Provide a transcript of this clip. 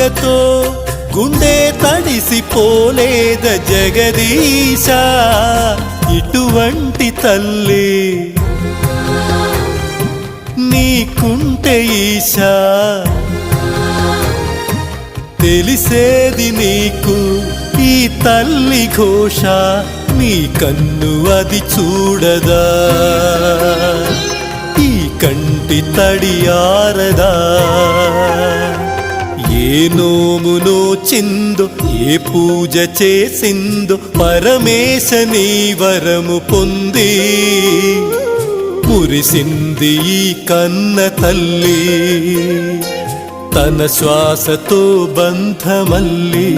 బాధతో గుండె తడిసిపోలేద జగదీశ ఇటువంటి తల్లి నీకుంటే ఈశా తెలిసేది నీకు ఈ తల్లి ఘోష నీ కన్ను అది చూడదా ఈ కంటి తడియారదా ఏ నోమునో చిందో ఏ పూజ చేసిందో పరమేశ నీ వరము పొంది మురిసింది ఈ కన్న తల్లి తన శ్వాసతో బంధమల్లి